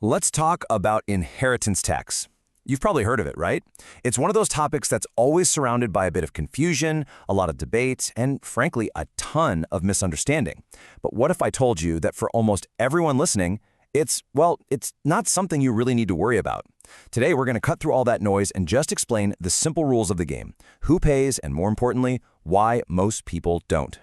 Let's talk about inheritance tax. You've probably heard of it, right? It's one of those topics that's always surrounded by a bit of confusion, a lot of debate, and frankly, a ton of misunderstanding. But what if I told you that for almost everyone listening, it's not something you really need to worry about. Today, we're going to cut through all that noise and just explain the simple rules of the game, who pays, and more importantly, why most people don't.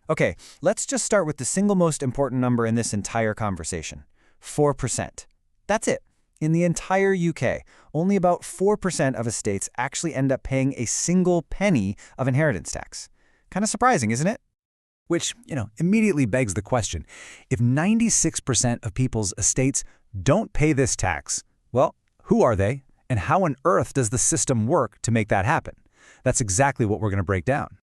Okay, let's just start with the single most important number in this entire conversation. 4%. That's it. In the entire UK, only about 4% of estates actually end up paying a single penny of inheritance tax. Kind of surprising, isn't it? Which, immediately begs the question, if 96% of people's estates don't pay this tax, well, who are they, and how on earth does the system work to make that happen? That's exactly what we're going to break down.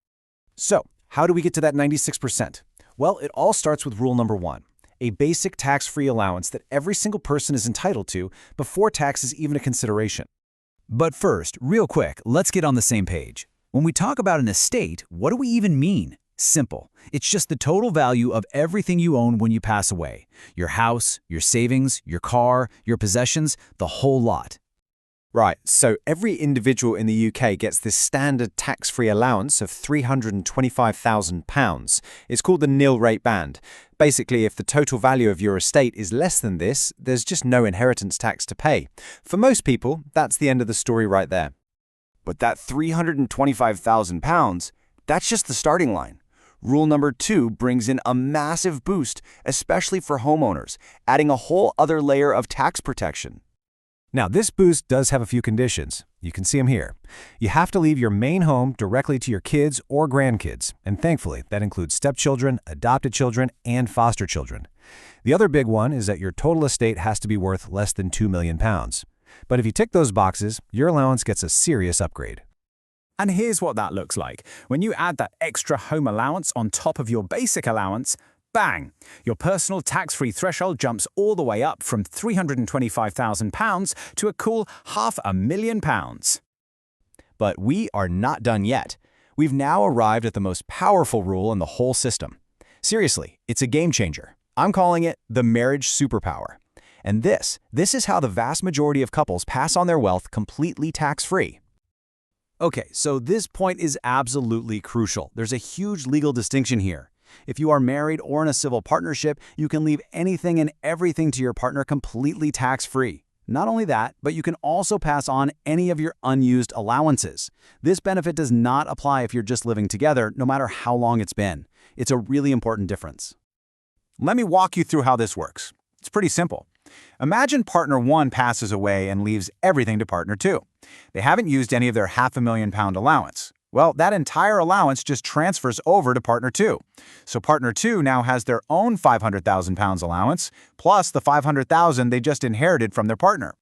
So, how do we get to that 96%? Well, it all starts with rule number 1. A basic tax-free allowance that every single person is entitled to before tax is even a consideration. But first, real quick, let's get on the same page. When we talk about an estate, what do we even mean? Simple. It's just the total value of everything you own when you pass away. Your house, your savings, your car, your possessions, the whole lot. Right, so every individual in the UK gets this standard tax-free allowance of £325,000. It's called the Nil-Rate Band. Basically, if the total value of your estate is less than this, there's just no inheritance tax to pay. For most people, that's the end of the story right there. But that £325,000, that's just the starting line. Rule number 2 brings in a massive boost, especially for homeowners, adding a whole other layer of tax protection. Now, this boost does have a few conditions. You can see them here. You have to leave your main home directly to your kids or grandkids, and thankfully, that includes stepchildren, adopted children, and foster children. The other big one is that your total estate has to be worth less than £2 million. But if you tick those boxes, your allowance gets a serious upgrade. And here's what that looks like. When you add that extra home allowance on top of your basic allowance, bang! Your personal tax-free threshold jumps all the way up from £325,000 to a cool £500,000. But we are not done yet. We've now arrived at the most powerful rule in the whole system. Seriously, it's a game changer. I'm calling it the marriage superpower. And this is how the vast majority of couples pass on their wealth completely tax-free. Okay, so this point is absolutely crucial. There's a huge legal distinction here. If you are married or in a civil partnership, you can leave anything and everything to your partner completely tax-free. Not only that, but you can also pass on any of your unused allowances. This benefit does not apply if you're just living together, no matter how long it's been. It's a really important difference. Let me walk you through how this works. It's pretty simple. Imagine partner 1 passes away and leaves everything to partner 2. They haven't used any of their £500,000 allowance. Well, that entire allowance just transfers over to partner 2. So partner 2 now has their own £500,000 allowance, plus the $500,000 they just inherited from their partner.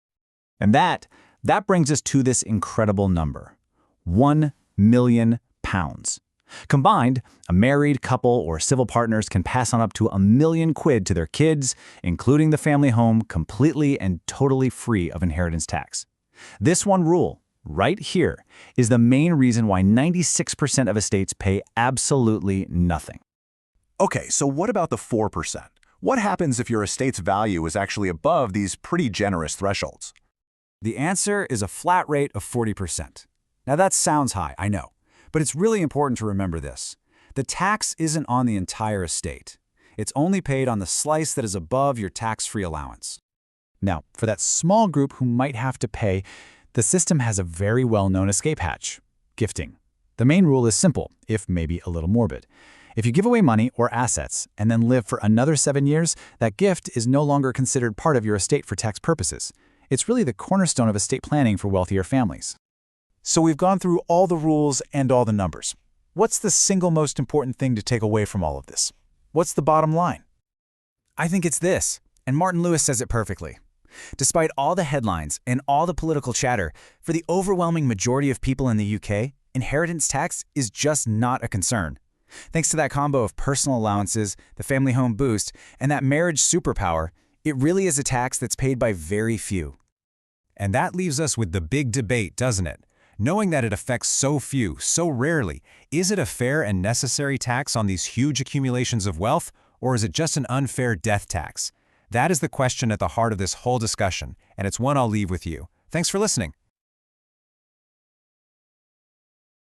And that brings us to this incredible number, £1 million. Combined, a married couple or civil partners can pass on up to £1 million to their kids, including the family home, completely and totally free of inheritance tax. This one rule, right here, is the main reason why 96% of estates pay absolutely nothing. Okay, so what about the 4%? What happens if your estate's value is actually above these pretty generous thresholds? The answer is a flat rate of 40%. Now that sounds high, I know, but it's really important to remember this. The tax isn't on the entire estate. It's only paid on the slice that is above your tax-free allowance. Now, for that small group who might have to pay, the system has a very well-known escape hatch: gifting. The main rule is simple, if maybe a little morbid. If you give away money or assets and then live for another 7 years, that gift is no longer considered part of your estate for tax purposes. It's really the cornerstone of estate planning for wealthier families. So we've gone through all the rules and all the numbers. What's the single most important thing to take away from all of this? What's the bottom line? I think it's this, and Martin Lewis says it perfectly. Despite all the headlines and all the political chatter, for the overwhelming majority of people in the UK, inheritance tax is just not a concern. Thanks to that combo of personal allowances, the family home boost, and that marriage superpower, it really is a tax that's paid by very few. And that leaves us with the big debate, doesn't it? Knowing that it affects so few, so rarely, is it a fair and necessary tax on these huge accumulations of wealth, or is it just an unfair death tax? That is the question at the heart of this whole discussion, and it's one I'll leave with you. Thanks for listening.